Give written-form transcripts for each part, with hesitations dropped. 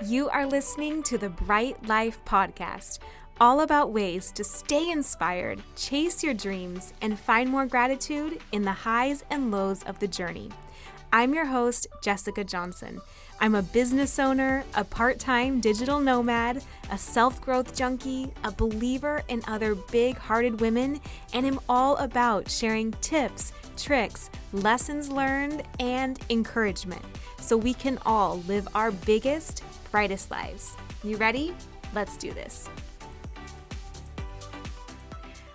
You are listening to the Bright Life Podcast, all about ways to stay inspired, chase your dreams, and find more gratitude in the highs and lows of the journey. I'm your host, Jessica Johnson. I'm a business owner, a part-time digital nomad, a self-growth junkie, a believer in other big-hearted women, and am all about sharing tips, tricks, lessons learned, and encouragement so we can all live our biggest, brightest lives. You ready? Let's do this.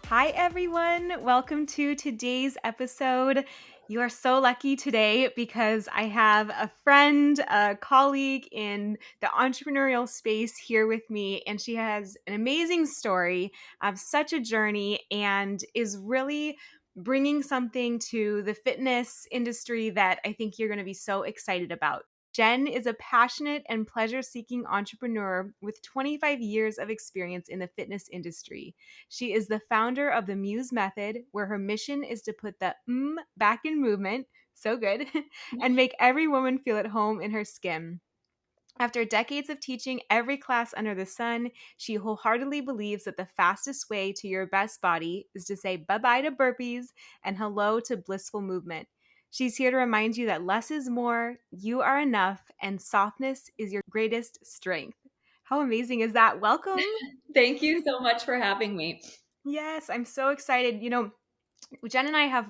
Hi, everyone. Welcome to today's episode. You are so lucky today because I have a friend, a colleague in the entrepreneurial space here with me, and she has an amazing story of such a journey and is really bringing something to the fitness industry that I think you're going to be so excited about. Jenn is a passionate and pleasure-seeking entrepreneur with 25 years of experience in the fitness industry. She is the founder of the Muse Method, where her mission is to put the back in movement, so good, and make every woman feel at home in her skin. After decades of teaching every class under the sun, she wholeheartedly believes that the fastest way to your best body is to say buh-bye to burpees and hello to blissful movement. She's here to remind you that less is more, you are enough, and softness is your greatest strength. How amazing is that? Welcome. Thank you so much for having me. Yes, I'm so excited. Jenn and I have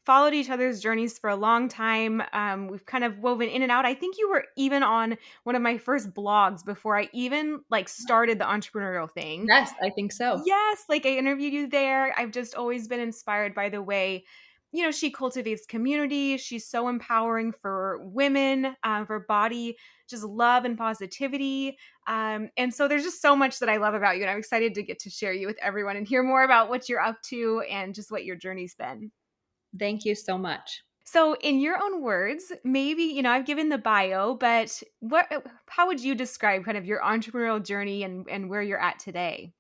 followed each other's journeys for a long time. We've kind of woven in and out. I think you were even on one of my first blogs before I even started the entrepreneurial thing. Yes, I think so. Yes, I interviewed you there. I've just always been inspired by the way, she cultivates community. She's so empowering for women, for body, just love and positivity. And so there's just so much that I love about you. And I'm excited to get to share you with everyone and hear more about what you're up to and just what your journey's been. Thank you so much. So in your own words, maybe, I've given the bio, but how would you describe kind of your entrepreneurial journey and where you're at today?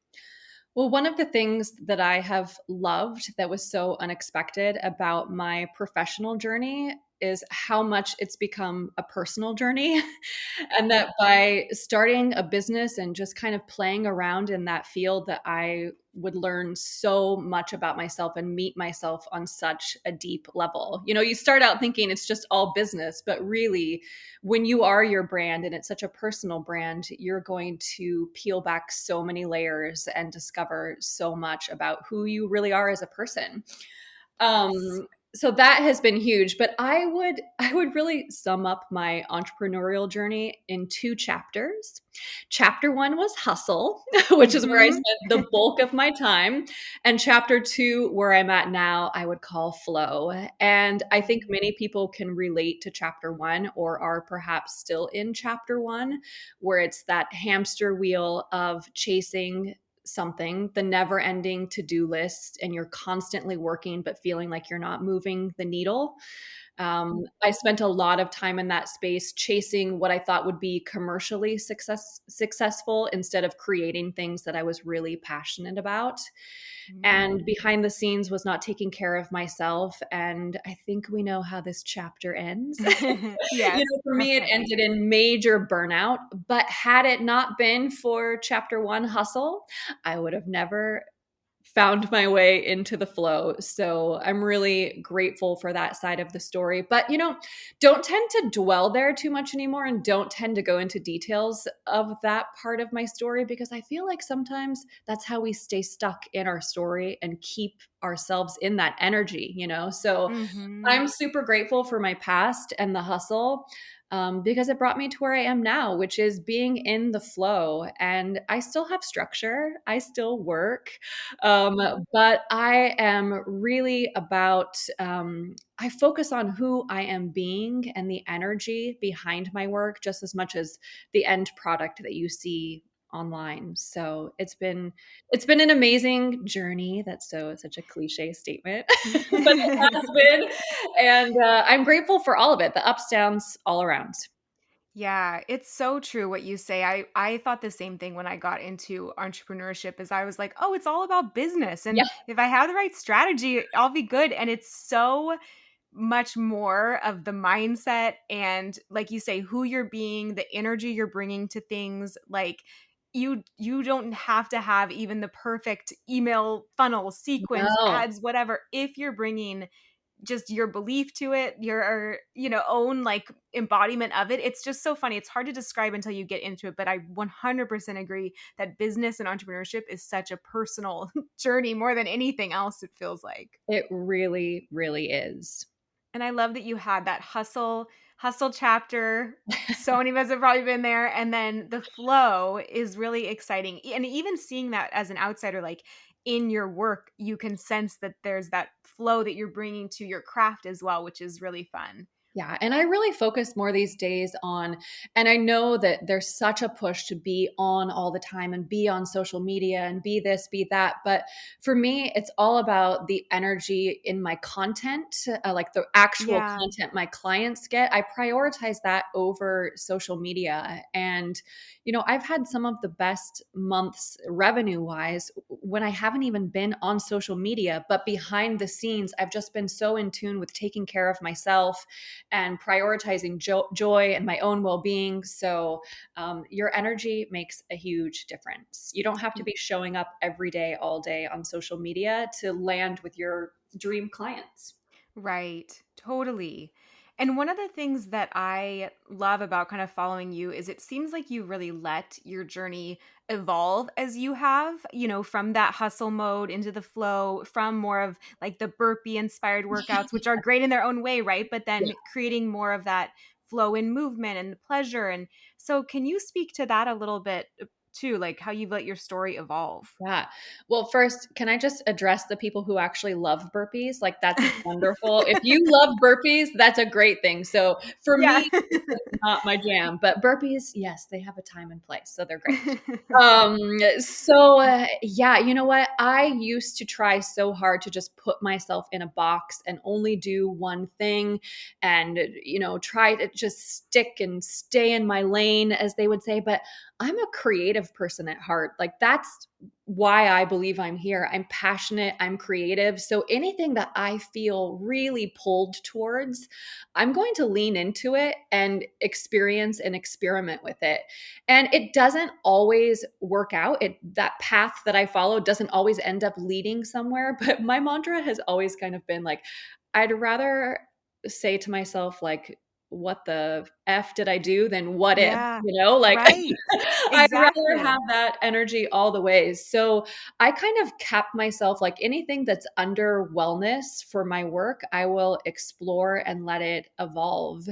Well, one of the things that I have loved that was so unexpected about my professional journey is how much it's become a personal journey. And that by starting a business and just kind of playing around in that field, that I would learn so much about myself and meet myself on such a deep level. You start out thinking it's just all business, but really, when you are your brand and it's such a personal brand, you're going to peel back so many layers and discover so much about who you really are as a person. So that has been huge, but I would really sum up my entrepreneurial journey in two chapters. Chapter 1 was hustle, which is where I spent the bulk of my time, and chapter 2, where I'm at now, I would call flow. And I think many people can relate to chapter 1 or are perhaps still in chapter 1, where it's that hamster wheel of chasing something, the never ending to-do list, and you're constantly working but feeling like you're not moving the needle. I spent a lot of time in that space chasing what I thought would be commercially successful instead of creating things that I was really passionate about. And behind the scenes was not taking care of myself. And I think we know how this chapter ends. Yes, For me, it ended in major burnout. But had it not been for chapter 1 hustle, I would have never found my way into the flow. So I'm really grateful for that side of the story. But, don't tend to dwell there too much anymore and don't tend to go into details of that part of my story, because I feel like sometimes that's how we stay stuck in our story and keep ourselves in that energy. So I'm super grateful for my past and the hustle. Because it brought me to where I am now, which is being in the flow. And I still have structure, I still work, but I am really about, I focus on who I am being and the energy behind my work just as much as the end product that you see online. So it's been an amazing journey. That's such a cliche statement, but it has been. And I'm grateful for all of it, the ups, downs, all around. Yeah, it's so true what you say. I thought the same thing when I got into entrepreneurship is I was like, "Oh, it's all about business. And Yeah. if I have the right strategy, I'll be good." And it's so much more of the mindset and, like you say, who you're being, the energy you're bringing to things. Like, you don't have to have even the perfect email funnel sequence, No, ads, whatever. If you're bringing just your belief to it, your, own like embodiment of it. It's just so funny. It's hard to describe until you get into it, but I 100% agree that business and entrepreneurship is such a personal journey more than anything else, it feels like. it really, really is. And I love that you had that hustle chapter. So many of us have probably been there. And then the flow is really exciting. And even seeing that as an outsider, like in your work, you can sense that there's that flow that you're bringing to your craft as well, which is really fun. Yeah, and I really focus more these days on, and I know that there's such a push to be on all the time and be on social media and be this, be that. But for me, it's all about the energy in my content, like the actual Yeah. content my clients get. I prioritize that over social media. And, I've had some of the best months revenue wise when I haven't even been on social media, but behind the scenes, I've just been so in tune with taking care of myself and prioritizing joy and my own well-being. So your energy makes a huge difference. You don't have to be showing up every day all day on social media to land with your dream clients. Right. Totally. And one of the things that I love about kind of following you is it seems like you really let your journey evolve as you have, from that hustle mode into the flow, from more of like the burpee inspired workouts, which are great in their own way, right? But Yeah. then creating more of that flow in movement and the pleasure. And so, can you speak to that a little bit too, like how you've let your story evolve? Yeah. Well, first, can I just address the people who actually love burpees? Like, that's wonderful. If you love burpees, that's a great thing. So for Yeah. me, it's just not my jam, but burpees, yes, they have a time and place. So they're great. Yeah, you know what? I used to try so hard to just put myself in a box and only do one thing and, try to just stick and stay in my lane, as they would say. But I'm a creative person at heart. Like, that's why I believe I'm here. I'm passionate, I'm creative. So anything that I feel really pulled towards, I'm going to lean into it and experience and experiment with it. And it doesn't always work out. That path that I follow doesn't always end up leading somewhere, but my mantra has always kind of been like, I'd rather say to myself like, what the F did I do than what if, Yeah. like Right. I'd rather Exactly. have that energy all the ways. So I kind of cap myself like anything that's under wellness for my work, I will explore and let it evolve.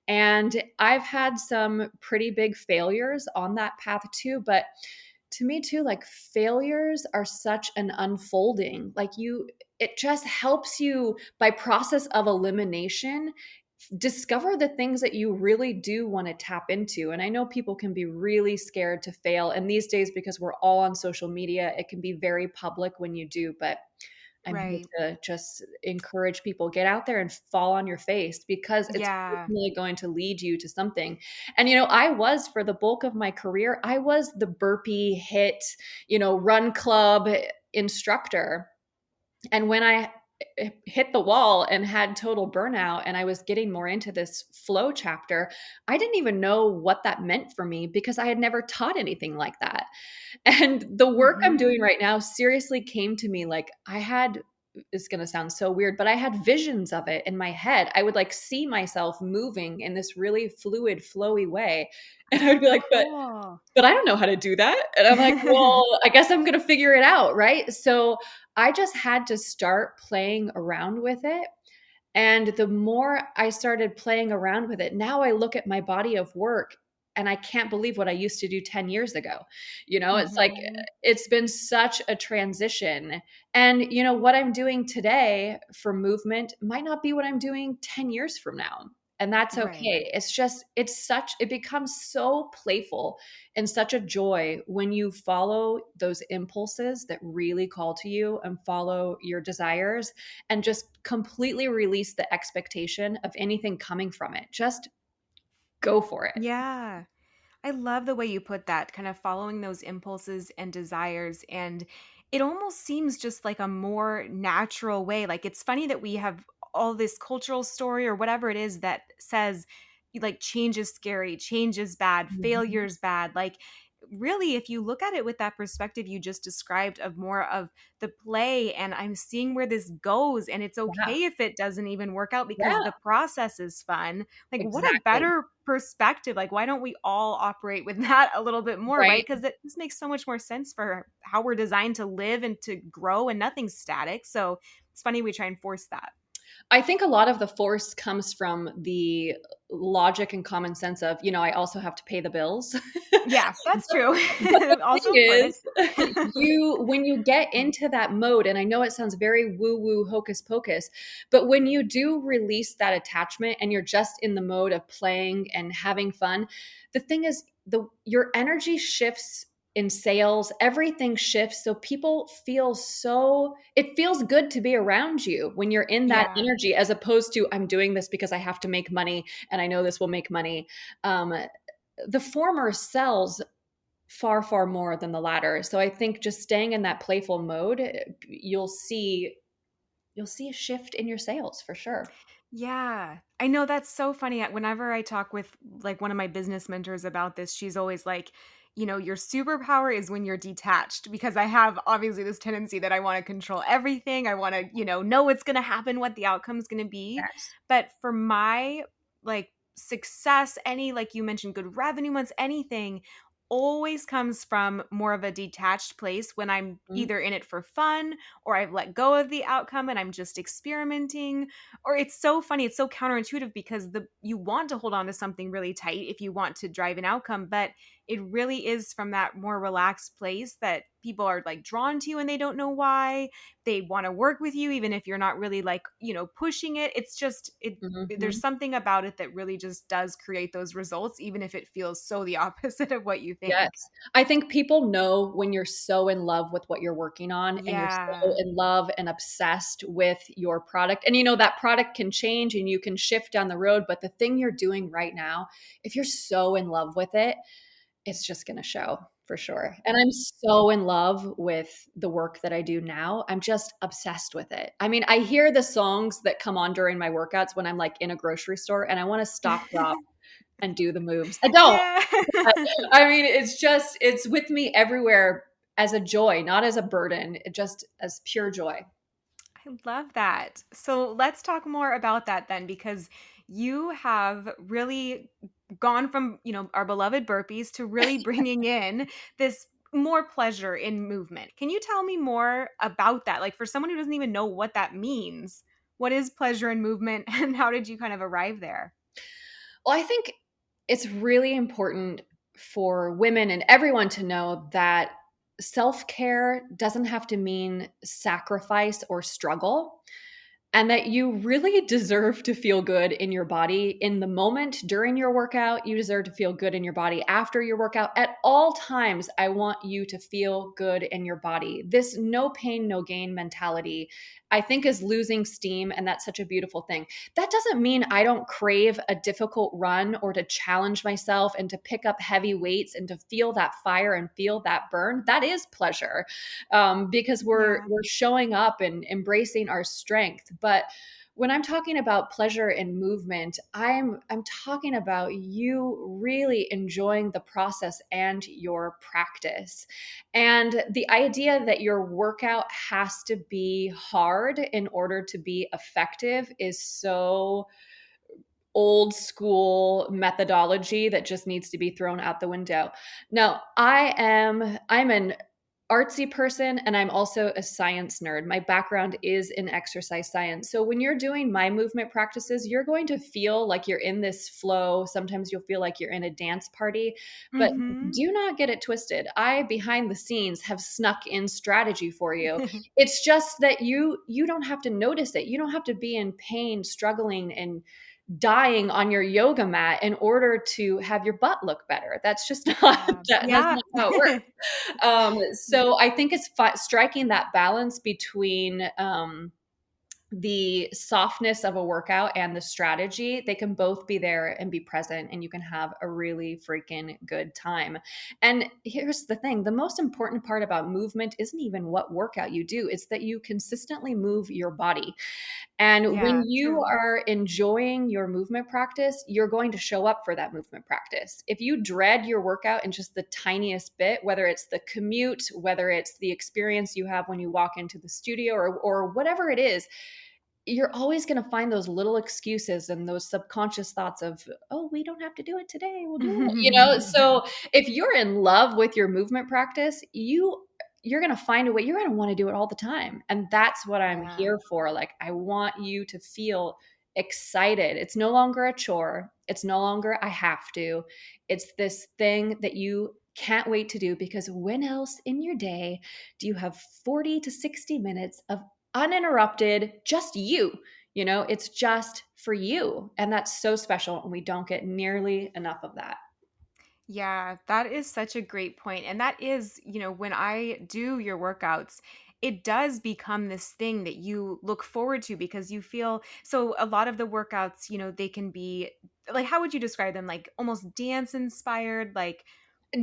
And I've had some pretty big failures on that path too, but to me too, like failures are such an unfolding. It just helps you by process of elimination discover the things that you really do want to tap into. And I know people can be really scared to fail. And these days, because we're all on social media, it can be very public when you do. But I'm here Right. to just encourage people get out there and fall on your face because it's Yeah. really going to lead you to something. And I was for the bulk of my career, I was the burpee hit, run club instructor. And when I hit the wall and had total burnout and I was getting more into this flow chapter, I didn't even know what that meant for me because I had never taught anything like that. And the work I'm Mhm. doing right now seriously came to me like it's going to sound so weird, but I had visions of it in my head. I would like see myself moving in this really fluid, flowy way. And I would be like, Cool. but I don't know how to do that. And I'm like, well, I guess I'm going to figure it out. Right. So I just had to start playing around with it. And the more I started playing around with it, now I look at my body of work and I can't believe what I used to do 10 years ago. It's like Mhm. it's been such a transition. And what I'm doing today for movement might not be what I'm doing 10 years from now. And that's Right. okay. It becomes so playful and such a joy when you follow those impulses that really call to you and follow your desires and just completely release the expectation of anything coming from it. Just go for it. Yeah. I love the way you put that, kind of following those impulses and desires. And it almost seems just like a more natural way. Like, it's funny that we have all this cultural story or whatever it is that says like change is scary, change is bad, failure Mhm. is bad. Like really, if you look at it with that perspective you just described of more of the play, and I'm seeing where this goes, and it's Yeah. okay if it doesn't even work out because Yeah, the process is fun. Like what a exactly. better perspective. Like why don't we all operate with that a little bit more, right? Right. Because it just makes so much more sense for how we're designed to live and to grow, and nothing's static. So it's funny we try and force that. I think a lot of the force comes from the logic and common sense of, I also have to pay the bills. Yeah, that's true. But the Also thing important. is, when you get into that mode, and I know it sounds very woo woo hocus pocus, but when you do release that attachment and you're just in the mode of playing and having fun, the thing is, your energy shifts in sales, everything shifts. So people feel it feels good to be around you when you're in that Yeah. energy, as opposed to, I'm doing this because I have to make money and I know this will make money. Um, the former sells far, far more than the latter. So I think just staying in that playful mode, you'll see a shift in your sales for sure. Yeah. I know that's so funny. Whenever I talk with like one of my business mentors about this, she's always like, your superpower is when you're detached, because I have obviously this tendency that I want to control everything. I want to, know what's going to happen, what the outcome's going to be. Yes. But for my like success, any like you mentioned good revenue months, anything always comes from more of a detached place when I'm Mhm, either in it for fun or I've let go of the outcome and I'm just experimenting. Or it's so funny, it's so counterintuitive because the you want to hold on to something really tight if you want to drive an outcome, but it really is from that more relaxed place that people are like drawn to you and they don't know why. They want to work with you even if you're not really like, pushing it. It's just there's mhm. something about it that really just does create those results even if it feels so the opposite of what you think. Yes. I think people know when you're so in love with what you're working on and you're so Yeah. in love and obsessed with your product. And that product can change and you can shift down the road, but the thing you're doing right now, if you're so in love with it, it's just going to show for sure. And I'm so in love with the work that I do now. I'm just obsessed with it. I mean, I hear the songs that come on during my workouts when I'm like in a grocery store and I want to stop, drop, and do the moves. I don't. Yeah. I mean, it's with me everywhere as a joy, not as a burden, just as pure joy. I love that. So let's talk more about that then, because you have really gone from, our beloved burpees to really bringing in this more pleasure in movement. Can you tell me more about that? Like for someone who doesn't even know what that means, what is pleasure in movement and how did you kind of arrive there? Well, I think it's really important for women and everyone to know that self care doesn't have to mean sacrifice or struggle. And that you really deserve to feel good in your body in the moment during your workout. You deserve to feel good in your body after your workout. At all times, I want you to feel good in your body. This no pain, no gain mentality, I think, is losing steam. And that's such a beautiful thing. That doesn't mean I don't crave a difficult run or to challenge myself and to pick up heavy weights and to feel that fire and feel that burn. That is pleasure, because we're Yeah. we're showing up and embracing our strength. But when I'm talking about pleasure and movement, I'm talking about you really enjoying the process and your practice. And the idea that your workout has to be hard in order to be effective is so old school methodology that just needs to be thrown out the window. Now, I'm an artsy person and I'm also a science nerd. My background is in exercise science. So when you're doing my movement practices, you're going to feel like you're in this flow. Sometimes you'll feel like you're in a dance party, but Mhm. do not get it twisted. I behind the scenes have snuck in strategy for you. It's just that you don't have to notice it. You don't have to be in pain, struggling and dying on your yoga mat in order to have your butt look better. That's just not Yeah. that's Yeah. not how it works. So I think it's striking that balance between the softness of a workout and the strategy, they can both be there and be present, and you can have a really freaking good time. And here's the thing, the most important part about movement isn't even what workout you do, it's that you consistently move your body. And Yeah, when you true. are enjoying your movement practice, you're going to show up for that movement practice. If you dread your workout in just the tiniest bit, whether it's the commute, whether it's the experience you have when you walk into the studio, or whatever it is, you're always going to find those little excuses and those subconscious thoughts of, oh, we don't have to do it today, we'll do it, so if you're in love with your movement practice, you're going to find a way, you're going to want to do it all the time. And that's what I'm Yeah. here for. Like, I want you to feel excited. It's no longer a chore, it's no longer I have to, it's this thing that you can't wait to do, because when else in your day do you have 40 to 60 minutes of uninterrupted, just you. It's just for you. And that's so special. And we don't get nearly enough of that. Yeah, that is such a great point. And that is, when I do your workouts, it does become this thing that you look forward to because you feel so a lot of the workouts, they can be like, how would you describe them? Like almost dance inspired, like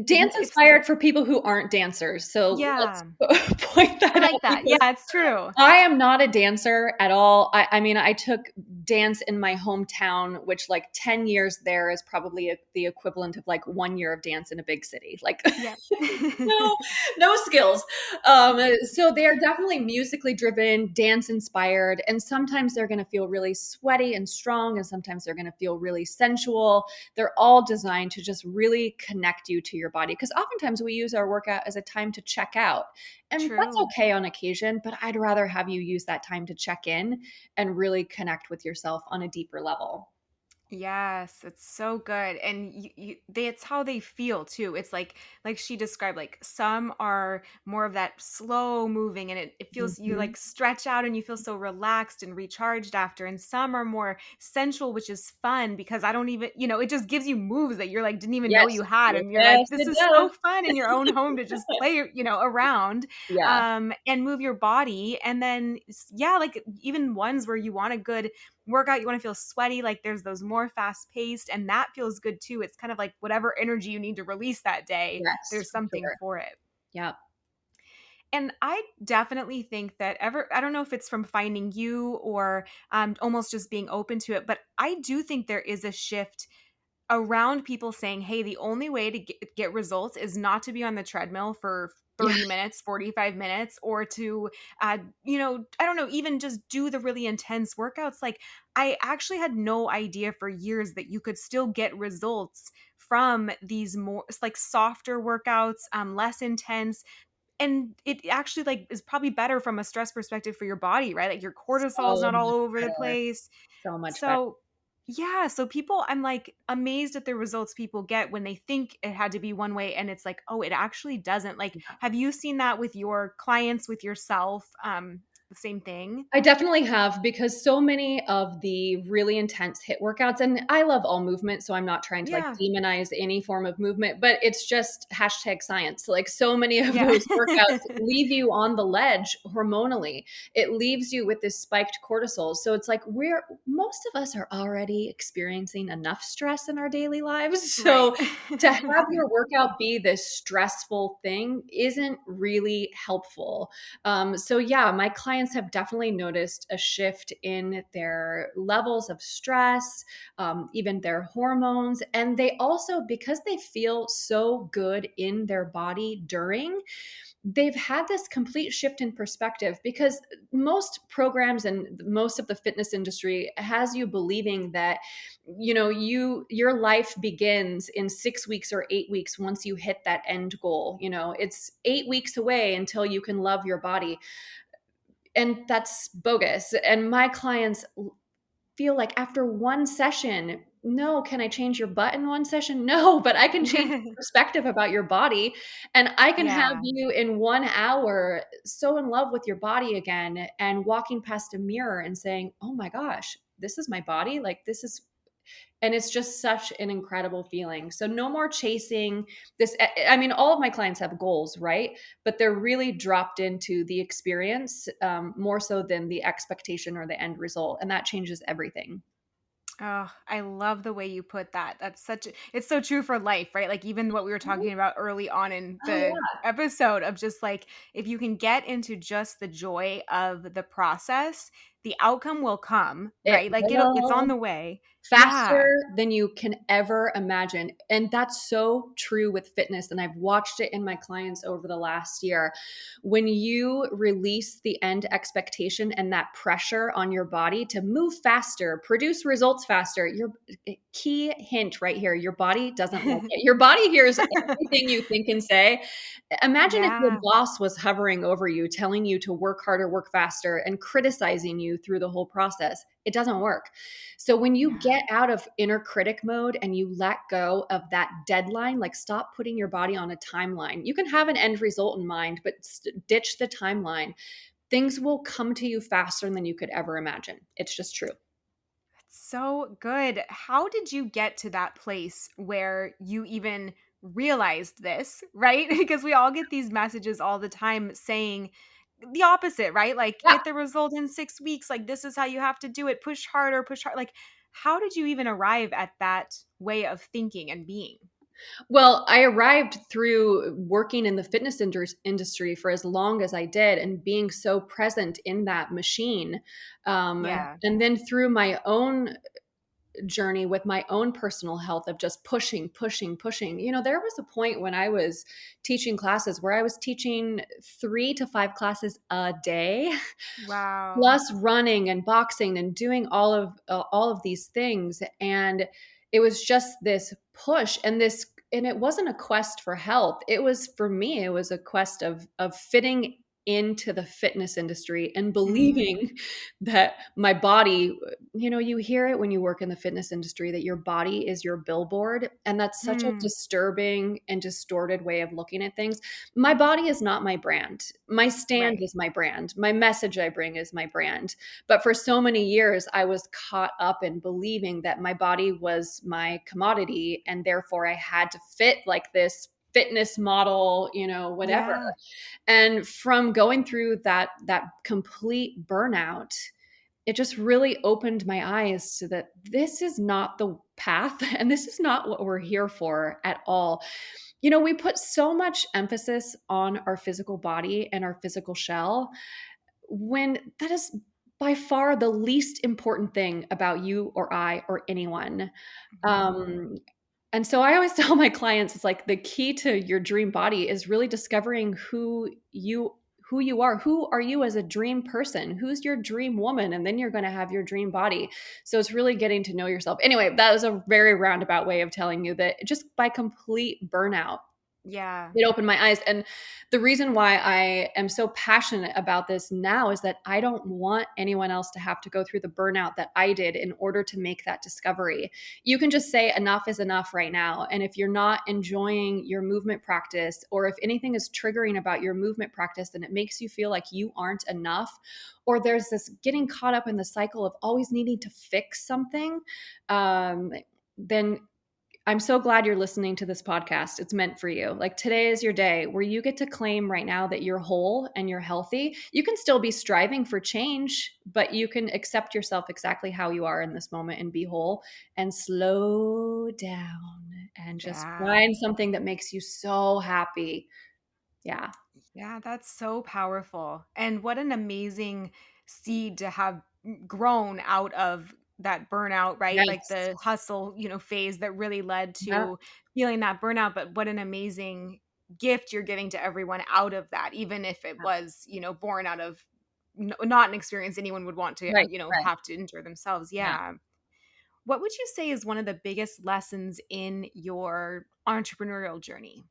Dance if inspired for people who aren't dancers. So yeah, let's point I that like out, that. because Yeah, it's true. I am not a dancer at all. I mean, I took dance in my hometown, which like 10 years there is probably the equivalent of like 1 year of dance in a big city. Like, Yeah. no, no skills. So they are definitely musically driven, dance inspired, and sometimes they're going to feel really sweaty and strong, and sometimes they're going to feel really sensual. They're all designed to just really connect you to your body, because oftentimes we use our workout as a time to check out. And that's True. okay on occasion, but I'd rather have you use that time to check in and really connect with yourself on a deeper level. Yes, it's so good. And it's how they feel too. It's like she described, like some are more of that slow moving and it feels you Mhm. like stretch out and you feel so relaxed and recharged after. And some are more sensual, which is fun because I don't even, it just gives you moves that you're like didn't even know Yes. you had. And you're Yes, like, this it is so does. fun in your own home to just play, around Yeah. and move your body. And then yeah, like even ones where you want a good workout, you want to feel sweaty, like there's those more fast paced, and that feels good too. It's kind of like whatever energy you need to release that day, Yes, there's for something sure. for it. Yeah. And I definitely think that I don't know if it's from finding you or almost just being open to it, but I do think there is a shift around people saying, hey, the only way to get results is not to be on the treadmill for Yeah. 30 minutes, 45 minutes, or to, I don't know, even just do the really intense workouts. Like, I actually had no idea for years that you could still get results from these more like softer workouts, less intense, and it actually like is probably better from a stress perspective for your body, right? Like your cortisol is So not all much over the better. place. So much better. So, yeah, so people, I'm like amazed at the results people get when they think it had to be one way and it's like, oh, it actually doesn't. Like, have you seen that with your clients, with yourself? The same thing? I definitely have, because so many of the really intense hit workouts, and I love all movement, so I'm not trying to like Yeah. demonize any form of movement, but it's just hashtag science. Like, so many of Yeah. those workouts leave you on the ledge hormonally. It leaves you with this spiked cortisol. So it's like most of us are already experiencing enough stress in our daily lives. Right. So to have your workout be this stressful thing isn't really helpful. So yeah, my clients have definitely noticed a shift in their levels of stress, even their hormones. And they also, because they feel so good in their body during, they've had this complete shift in perspective, because most programs and most of the fitness industry has you believing that your life begins in 6 weeks or 8 weeks once you hit that end goal. It's 8 weeks away until you can love your body, and that's bogus. And my clients feel like after one session, no, can I change your butt in one session? No, but I can change your perspective about your body. And I can have Yeah. you in 1 hour so in love with your body again, and walking past a mirror and saying, oh my gosh, this is my body. Like, this is And it's just such an incredible feeling. So no more chasing this. I mean, all of my clients have goals, right? But they're really dropped into the experience, more so than the expectation or the end result. And that changes everything. Oh, I love the way you put that. It's so true for life, right? Like even what we were talking about early on in Oh, the yeah. episode of just like if you can get into just the joy of the process, the outcome will come, It right? Like it's on will. the way. Faster Yeah. than you can ever imagine. And that's so true with fitness. And I've watched it in my clients over the last year. When you release the end expectation and that pressure on your body to move faster, produce results faster, your key hint right here, your body doesn't like it. Your body hears everything you think and say. Imagine if your Yeah. boss was hovering over you, telling you to work harder, work faster, and criticizing you through the whole process. It doesn't work. So when you Yeah. get out of inner critic mode and you let go of that deadline, like stop putting your body on a timeline. You can have an end result in mind, but ditch the timeline. Things will come to you faster than you could ever imagine. It's just true. So good. How did you get to that place where you even realized this, right? Because we all get these messages all the time saying the opposite, right? Like Yeah. get the result in 6 weeks, like this is how you have to do it. Push harder, push hard. Like how did you even arrive at that way of thinking and being? Well, I arrived through working in the fitness industry for as long as I did and being so present in that machine. Yeah. And then through my own journey with my own personal health of just pushing, pushing, pushing. There was a point when I was teaching classes where I was teaching 3 to 5 classes a day, Wow. plus running and boxing and doing all of these things. And it was just this push and it wasn't a quest for health. It was for me, it was a quest of fitting into the fitness industry and Mm. believing that my body, you hear it when you work in the fitness industry that your body is your billboard. And that's such a Mm. disturbing and distorted way of looking at things. My body is not my brand. My stand Right. is my brand. My message I bring is my brand. But for so many years, I was caught up in believing that my body was my commodity. And therefore, I had to fit like this fitness model, whatever. Yeah. And from going through that complete burnout, it just really opened my eyes to that this is not the path and this is not what we're here for at all. We put so much emphasis on our physical body and our physical shell when that is by far the least important thing about you or I or anyone. Mhm. Um, and so I always tell my clients, it's like the key to your dream body is really discovering who you are. Who are you as a dream person? Who's your dream woman? And then you're going to have your dream body. So it's really getting to know yourself. Anyway, that was a very roundabout way of telling you that just by complete burnout, Yeah. it opened my eyes. And the reason why I am so passionate about this now is that I don't want anyone else to have to go through the burnout that I did in order to make that discovery. You can just say enough is enough right now. And if you're not enjoying your movement practice, or if anything is triggering about your movement practice and it makes you feel like you aren't enough, or there's this getting caught up in the cycle of always needing to fix something, then I'm so glad you're listening to this podcast. It's meant for you. Like today is your day where you get to claim right now that you're whole and you're healthy. You can still be striving for change, but you can accept yourself exactly how you are in this moment and be whole and slow down and just Yeah. find something that makes you so happy. Yeah. Yeah, that's so powerful. And what an amazing seed to have grown out of that burnout, right? Like Yes. the hustle, phase that really led Yeah. to feeling that burnout. But what an amazing gift you're giving to everyone out of that, even if it was, born out of not an experience anyone would want to, Right. Right. have to endure themselves. Yeah. Yeah. What would you say is one of the biggest lessons in your entrepreneurial journey?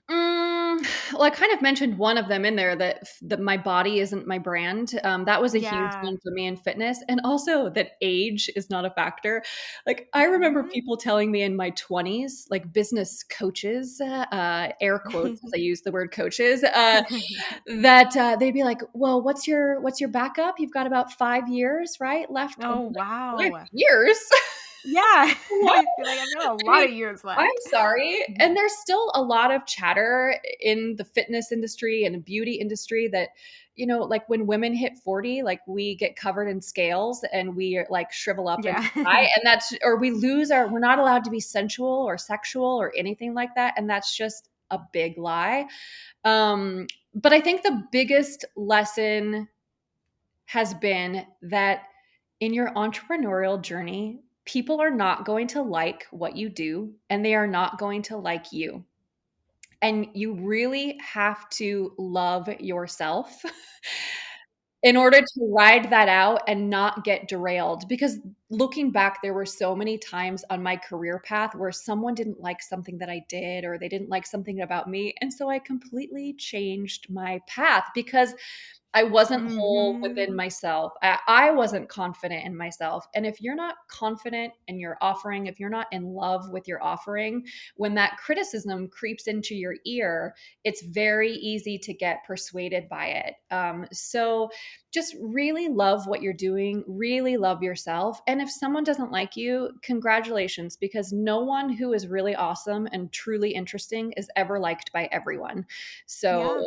Well, I kind of mentioned one of them in there that my body isn't my brand. That was a huge Yeah. one for me in fitness, and also that age is not a factor. Like I remember Mhm. people telling me in my 20s, like business coaches, air quotes as I use the word coaches, that they'd be like, "Well, what's your backup? You've got about 5 years, right, left." I'm Oh, like, 5 wow. years? Yeah. What? I feel like I've got a I lot mean, of years I'm left. sorry. Mhm. And there's still a lot of chatter in the fitness industry and beauty industry that, like when women hit 40, like we get covered in scales and we like shrivel up and Yeah. die. And or we lose we're not allowed to be sensual or sexual or anything like that. And that's just a big lie. But I think the biggest lesson has been that in your entrepreneurial journey, people are not going to like what you do and they are not going to like you. And you really have to love yourself in order to ride that out and not get derailed. Because looking back, there were so many times on my career path where someone didn't like something that I did or they didn't like something about me. And so I completely changed my path because I wasn't whole Mhm. within myself. I wasn't confident in myself. And if you're not confident in your offering, if you're not in love with your offering, when that criticism creeps into your ear, it's very easy to get persuaded by it. So just really love what you're doing, really love yourself. And if someone doesn't like you, congratulations, because no one who is really awesome and truly interesting is ever liked by everyone. So Yeah,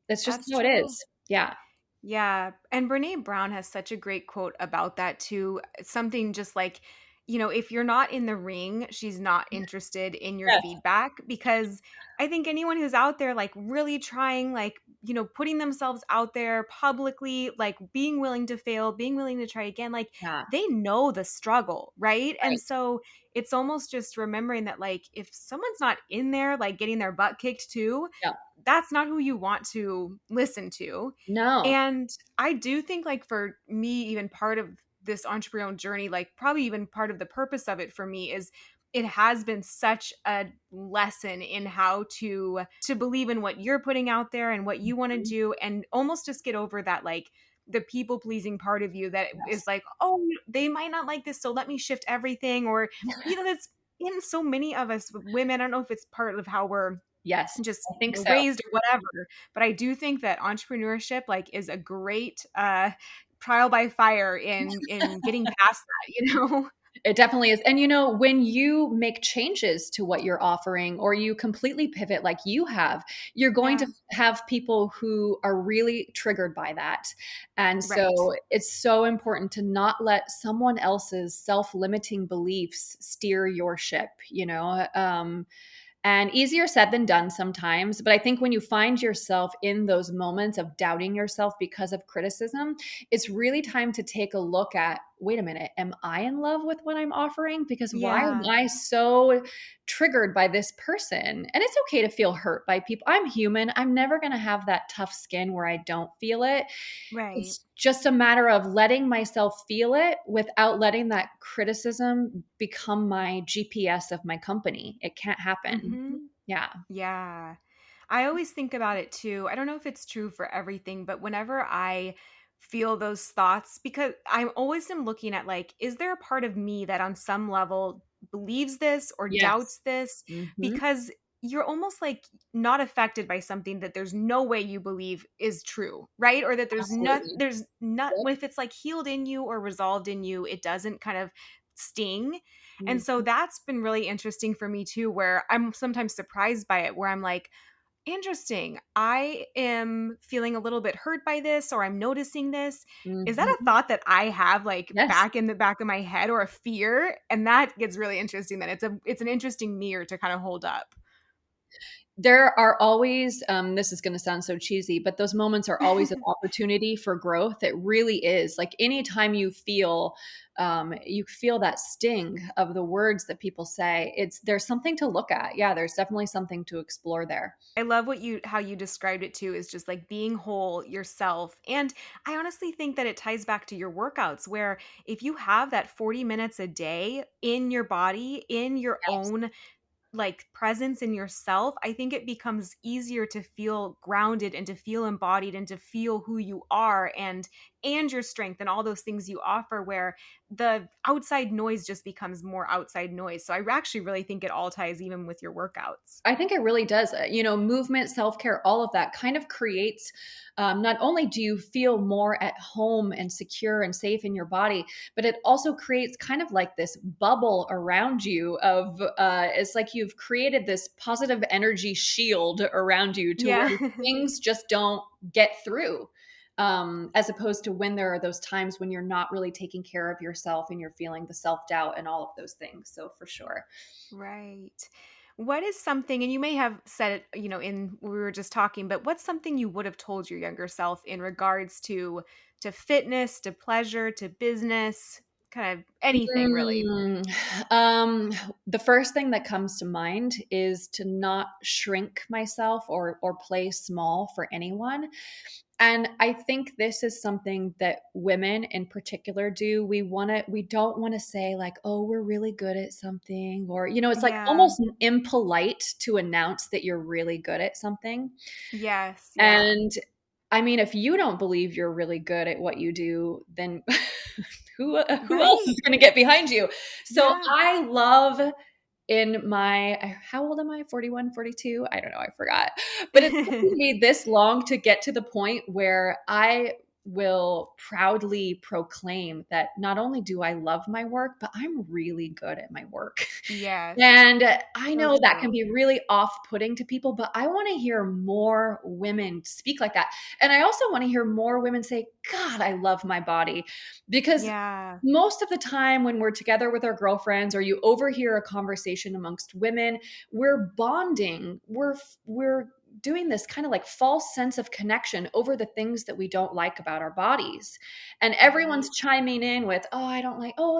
that's just that's how it true. is. Yeah. Yeah, and Brene Brown has such a great quote about that too. Something just like, if you're not in the ring, she's not interested in your Yes. feedback because I think anyone who's out there like really trying like, putting themselves out there publicly, like being willing to fail, being willing to try again, like Yeah. they know the struggle, right? And Right. so it's almost just remembering that like if someone's not in there like getting their butt kicked too, Yeah. that's not who you want to listen to. No. And I do think, like, for me, even part of this entrepreneurial journey, like, probably even part of the purpose of it for me is it has been such a lesson in how to believe in what you're putting out there and what you want to Mhm. do and almost just get over that like the people pleasing part of you that is Yes. like, oh, they might not like this, so let me shift everything. Or that's in so many of us women. I don't know if it's part of how we're Yes. just I think so. raised or whatever, but I do think that entrepreneurship like is a great trial by fire in getting past that, It definitely is. And when you make changes to what you're offering or you completely pivot like you have, you're going to Yeah, have people who are really triggered by that. And right. so it's so important to not let someone else's self-limiting beliefs steer your ship. And easier said than done sometimes. But I think when you find yourself in those moments of doubting yourself because of criticism, it's really time to take a look at, wait a minute, am I in love with what I'm offering? Because why am Yeah, I so triggered by this person? And it's okay to feel hurt by people. I'm human. I'm never going to have that tough skin where I don't feel it. right. It's just a matter of letting myself feel it without letting that criticism become my GPS of my company. It can't happen. Mhm. Yeah. Yeah. I always think about it too. I don't know if it's true for everything, but whenever I feel those thoughts, because I'm always am looking at like, is there a part of me that on some level believes this or Yes. doubts this? Mhm. Because you're almost like not affected by something that there's no way you believe is true, right? Or that Absolutely. there's not, Yep. if it's like healed in you or resolved in you, it doesn't kind of sting. And so Mhm. that's been really interesting for me too, where I'm sometimes surprised by it, where I'm like, interesting. I am feeling a little bit hurt by this, or I'm noticing this. Is that a Mhm. thought that I have like Yes. back in the back of my head or a fear? And that gets really interesting. Then it's an interesting mirror to kind of hold up. There are always, this is going to sound so cheesy, but those moments are always an opportunity for growth. It really is. Like anytime you feel that sting of the words that people say, there's something to look at. Yeah, there's definitely something to explore there. I love what you how you described it too, is just like being whole yourself. And I honestly think that it ties back to your workouts where if you have that 40 minutes a day in your body, in your Yes. own like presence in yourself, I think it becomes easier to feel grounded and to feel embodied and to feel who you are. And and your strength and all those things you offer, where the outside noise just becomes more outside noise. So I actually really think it all ties even with your workouts. I think it really does. Movement, self care, all of that kind of creates. Not only do you feel more at home and secure and safe in your body, but it also creates kind of like this bubble around you of. It's like you've created this positive energy shield around you to Yeah. where things just don't get through. As opposed to when there are those times when you're not really taking care of yourself and you're feeling the self doubt and all of those things. So for sure. Right. What is something, and you may have said it, in we were just talking, but what's something you would have told your younger self in regards to fitness, to pleasure, to business, kind of anything really? Mm, um, the first thing that comes to mind is to not shrink myself or play small for anyone. And I think this is something that women in particular do. We don't want to say like, oh, we're really good at something, or, it's like Yeah. almost impolite to announce that you're really good at something. Yes. Yeah. And I mean, if you don't believe you're really good at what you do, then who else Right. is going to get behind you? So Yeah. I love in my how old am I? 41, 42? I don't know, I forgot. But it's taken me this long to get to the point where I will proudly proclaim that not only do I love my work, but I'm really good at my work. Yes. And I So know that can true. be really off-putting to people, but I wanna hear more women speak like that. And I also wanna hear more women say, "God, I love my body." Because Yeah. most of the time when we're together with our girlfriends or you overhear a conversation amongst women, we're bonding. We're doing this kind of like false sense of connection over the things that we don't like about our bodies. And everyone's Right. chiming in with, "Oh, I don't like, oh,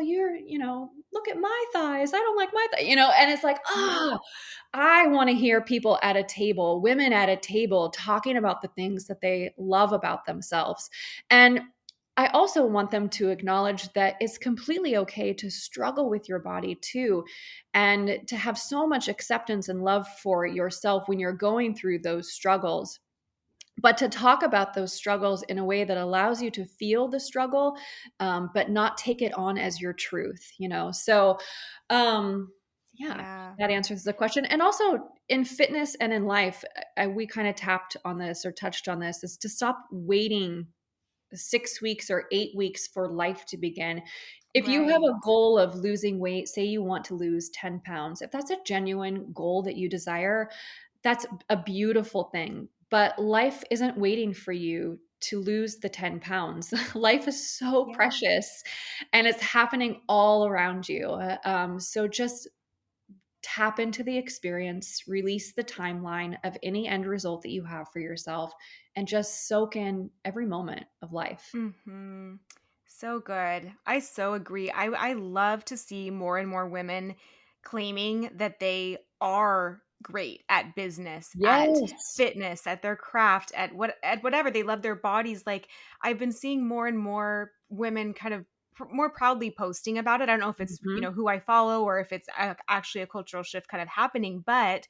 look at my thighs. I don't like my thighs." And it's like, Yeah. "Ah, I want to hear people at a table, women at a table talking about the things that they love about themselves." And I also want them to acknowledge that it's completely okay to struggle with your body too, and to have so much acceptance and love for yourself when you're going through those struggles. But to talk about those struggles in a way that allows you to feel the struggle, but not take it on as your truth. So, yeah, Yeah. that answers the question. And also in fitness and in life, we kind of tapped on this or touched on this, is to stop waiting 6 weeks or 8 weeks for life to begin. If you have Right. a goal of losing weight, say you want to lose 10 pounds, if that's a genuine goal that you desire, that's a beautiful thing. But life isn't waiting for you to lose the 10 pounds. Life is so Yeah. precious and it's happening all around you. So just tap into the experience, release the timeline of any end result that you have for yourself, and just soak in every moment of life. Mhm. So good. I so agree. I love to see more and more women claiming that they are great at business, at Yes. fitness, at their craft, at whatever. They love their bodies. Like I've been seeing more and more women kind of more proudly posting about it. I don't know if it's, Mhm. who I follow or if it's actually a cultural shift kind of happening, but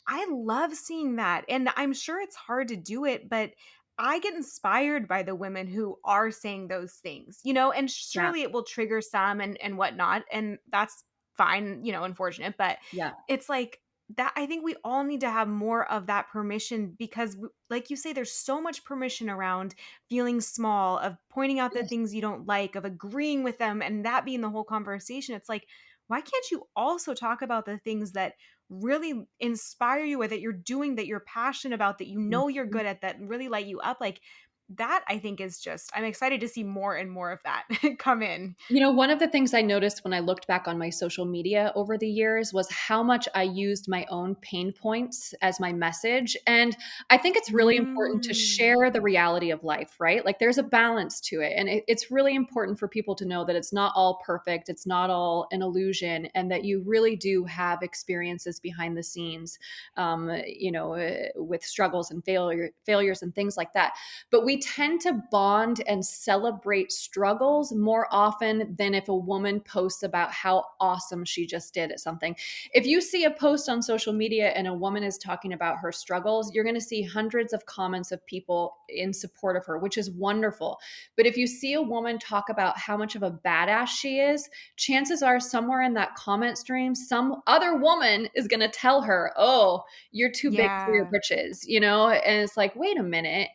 I love seeing that, and I'm sure it's hard to do it, but I get inspired by the women who are saying those things, and Yeah, surely it will trigger some and whatnot, and that's fine, unfortunate, but yeah. it's like that. I think we all need to have more of that permission because, like you say, there's so much permission around feeling small, of pointing out the Yes. things you don't like, of agreeing with them, and that being the whole conversation. It's like, why can't you also talk about the things that really inspire you or that you're doing, that you're passionate about, that you're Mhm. good at, that really light you up? Like that, I think is just, I'm excited to see more and more of that come in. One of the things I noticed when I looked back on my social media over the years was how much I used my own pain points as my message. And I think it's really important to Mm, share the reality of life, right? Like there's a balance to it. And it's really important for people to know that it's not all perfect, it's not all an illusion, and that you really do have experiences behind the scenes, with struggles and failures and things like that. But we tend to bond and celebrate struggles more often than if a woman posts about how awesome she just did at something. If you see a post on social media and a woman is talking about her struggles, you're going to see hundreds of comments of people in support of her, which is wonderful. But if you see a woman talk about how much of a badass she is, chances are somewhere in that comment stream, some other woman is going to tell her, oh, you're too big for your Yeah. britches, you know? And it's like, wait a minute.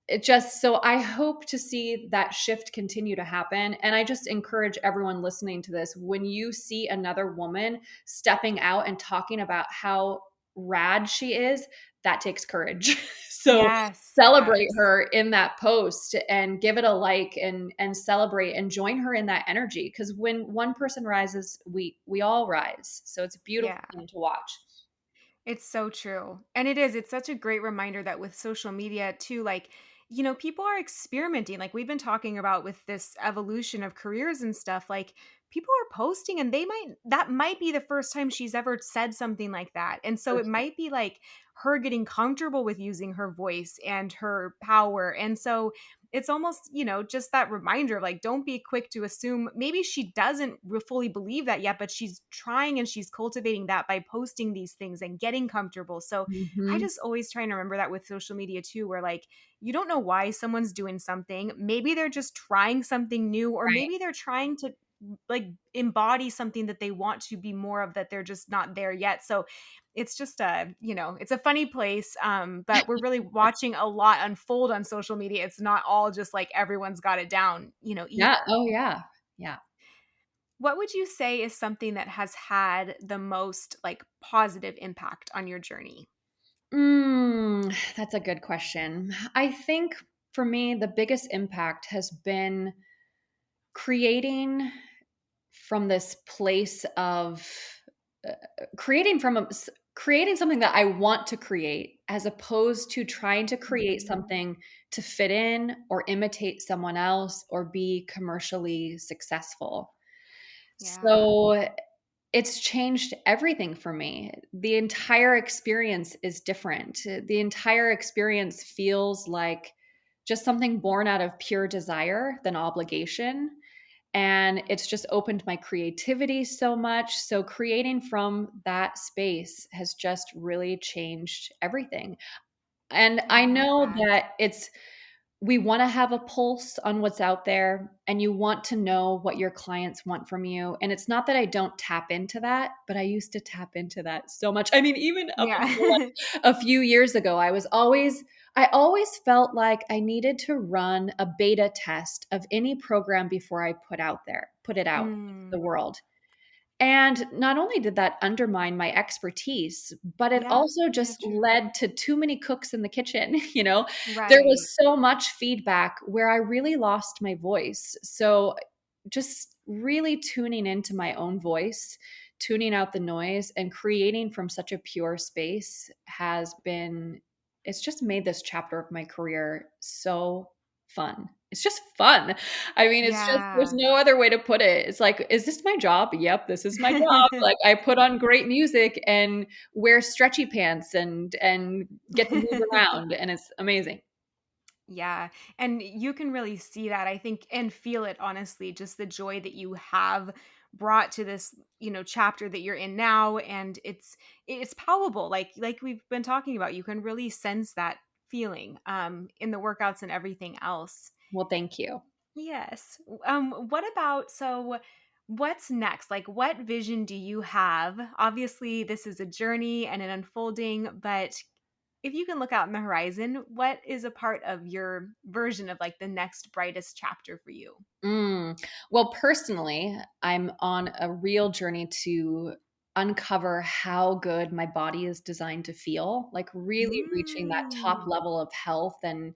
It just, so I hope to see that shift continue to happen. And I just encourage everyone listening to this, when you see another woman stepping out and talking about how rad she is, that takes courage. So Yes. celebrate Yes. her in that post and give it a like, and celebrate and join her in that energy, because when one person rises, we all rise. So it's a beautiful Yeah. thing to watch. It's so true. And it is. It's such a great reminder that with social media too, like, people are experimenting. Like we've been talking about with this evolution of careers and stuff, like people are posting and that might be the first time she's ever said something like that. And so For it might be like her getting comfortable with using her voice and her power. And so it's almost, just that reminder of like, don't be quick to assume maybe she doesn't fully believe that yet, but she's trying and she's cultivating that by posting these things and getting comfortable. So I Mhm. just always try and remember that with social media too, where like, you don't know why someone's doing something. Maybe they're just trying something new, or Right. maybe they're trying to like embody something that they want to be more of that they're just not there yet. So it's just it's a funny place, but we're really watching a lot unfold on social media. It's not all just like everyone's got it down, Yeah. either. Oh, yeah. Yeah. What would you say is something that has had the most like positive impact on your journey? That's a good question. I think for me, the biggest impact has been creating from this place of uh, creating from creating something that I want to create, as opposed to trying to create Mhm. something to fit in or imitate someone else or be commercially successful. Yeah. So it's changed everything for me. The entire experience is different. The entire experience feels like just something born out of pure desire than obligation. And it's just opened my creativity so much. So creating from that space has just really changed everything. And I I love know that. that we want to have a pulse on what's out there, and you want to know what your clients want from you. And it's not that I don't tap into that, but I used to tap into that so much. I mean, even up until Yeah. like a few years ago, I always felt like I needed to run a beta test of any program before I put it out into the Mm. world. And not only did that undermine my expertise, but it Yeah. also Yeah, just true. led to too many cooks in the kitchen. You know, there Right. was so much feedback where I really lost my voice. So just really tuning into my own voice, tuning out the noise, and creating from such a pure space it's just made this chapter of my career so fun. It's just fun. I mean, there's Yeah. no other way to put it. It's like, is this my job? Yep, this is my job. Like, I put on great music and wear stretchy pants and get to move around, and it's amazing. Yeah, and you can really see that, I think, and feel it honestly, just the joy that you have brought to this, chapter that you're in now, and it's palpable. Like we've been talking about, you can really sense that feeling in the workouts and everything else. Well, thank you. Yes. What about, so what's next? Like what vision do you have? Obviously, this is a journey and an unfolding, but if you can look out in the horizon, what is a part of your version of like the next brightest chapter for you? Well, personally, I'm on a real journey to uncover how good my body is designed to feel, like really reaching that top Mm. level of health and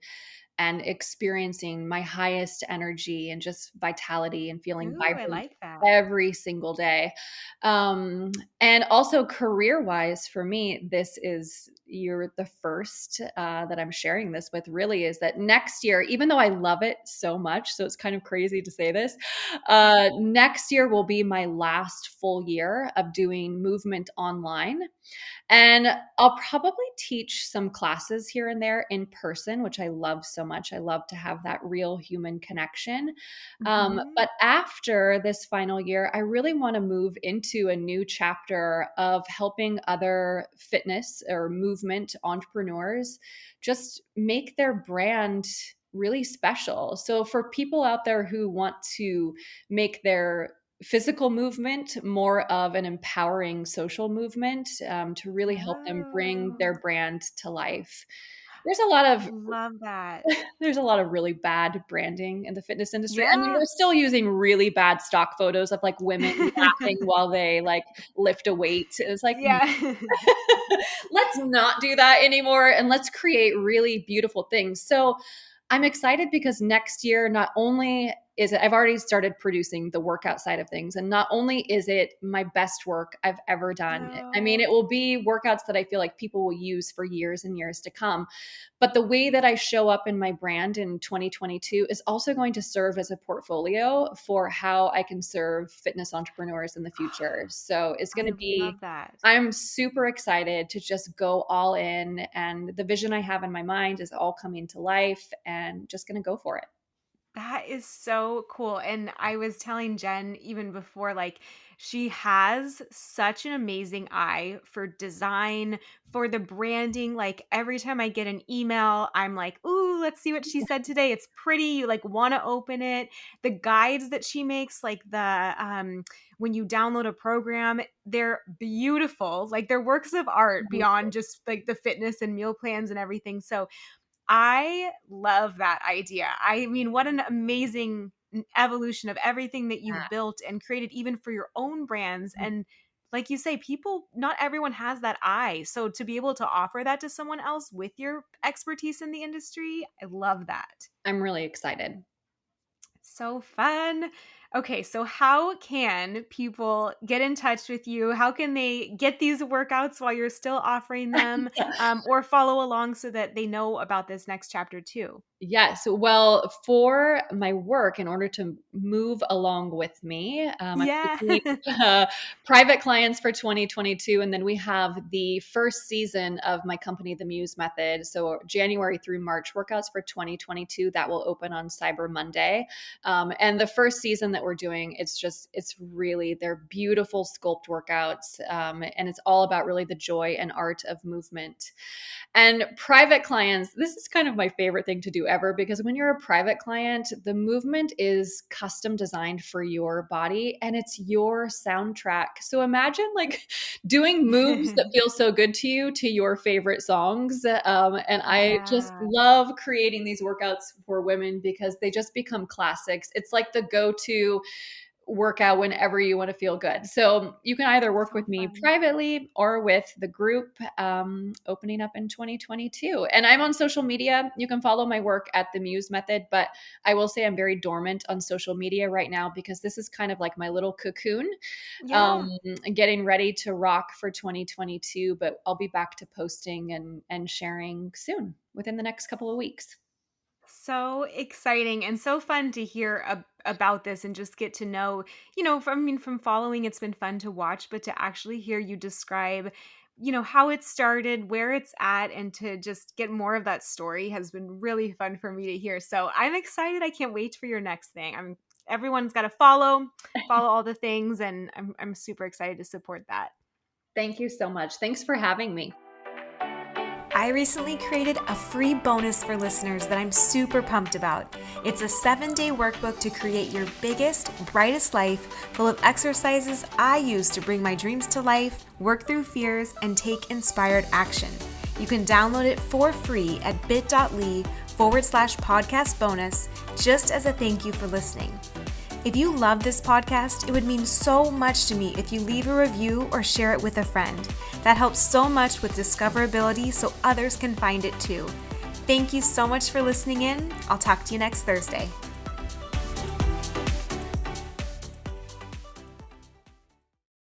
experiencing my highest energy and just vitality and feeling Ooh, I vibrant like that. every single day. Um, and also career wise, for me, you're the first that I'm sharing this with, really, is that next year, even though I love it so much, so it's kind of crazy to say this, next year will be my last full year of doing movement online. And I'll probably teach some classes here and there in person, which I love so much. I love to have that real human connection. Mhm. But after this final year, I really want to move into a new chapter of helping other fitness or movement entrepreneurs just make their brand really special. So for people out there who want to make their physical movement more of an empowering social movement, to really help them bring Oh, their brand to life. There's a lot of love that. there's a lot of really bad branding in the fitness industry. I mean, Yeah. we're still using really bad stock photos of like women laughing while they like lift a weight. It's like, Yeah. let's not do that anymore and let's create really beautiful things. So I'm excited because next year, not only is it, I've already started producing the workout side of things, and not only is it my best work I've ever done, I mean, No. it will be workouts that I feel like people will use for years and years to come. But the way that I show up in my brand in 2022 is also going to serve as a portfolio for how I can serve fitness entrepreneurs in the future. So it's going I to be, love that. I'm super excited to just go all in. And the vision I have in my mind is all coming to life and just going to go for it. That is so cool. And I was telling Jen even before, like, she has such an amazing eye for design, for the branding. Like, every time I get an email, I'm like, ooh, let's see what she said today. It's pretty. You like want to open it. The guides that she makes, like when you download a program, they're beautiful. Like, they're works of art beyond just like the fitness and meal plans and everything. So I love that idea. I mean, what an amazing evolution of everything that you've built and created, even for your own brands. Yeah, And like you say, people, not everyone has that eye. So to be able to offer that to someone else with your expertise in the industry, I love that. I'm really excited. So fun. Okay, so how can people get in touch with you? How can they get these workouts while you're still offering them, or follow along so that they know about this next chapter too? Yes. Well, for my work, in order to move along with me, I'm Yeah. taking private clients for 2022. And then we have the first season of my company, the Muse Method. So January through March workouts for 2022 that will open on Cyber Monday. And the first season that we're doing, it's really, they're beautiful sculpt workouts. And it's all about really the joy and art of movement. And private clients, this is kind of my favorite thing to do ever, because when you're a private client, the movement is custom designed for your body and it's your soundtrack. So imagine like doing moves that feel so good to you to your favorite songs. And I just Yeah, love creating these workouts for women because they just become classics. It's like the go to workout whenever you want to feel good. So you can either work so with me fun. privately or with the group, opening up in 2022. And I'm on social media. You can follow my work at the Muse Method, but I will say I'm very dormant on social media right now because this is kind of like my little cocoon, Yeah. getting ready to rock for 2022. But I'll be back to posting and sharing soon within the next couple of weeks. So exciting and so fun to hear about this and just get to know, from, I mean, from following, it's been fun to watch, but to actually hear you describe, how it started, where it's at, and to just get more of that story has been really fun for me to hear. So I'm excited. I can't wait for your next thing. Everyone's got to follow all the things, and I'm super excited to support that. Thank you so much. Thanks for having me. I recently created a free bonus for listeners that I'm super pumped about. It's a 7-day workbook to create your biggest, brightest life, full of exercises I use to bring my dreams to life, work through fears, and take inspired action. You can download it for free at bit.ly/podcast bonus, just as a thank you for listening. If you love this podcast, it would mean so much to me if you leave a review or share it with a friend. That helps so much with discoverability so others can find it too. Thank you so much for listening in. I'll talk to you next Thursday.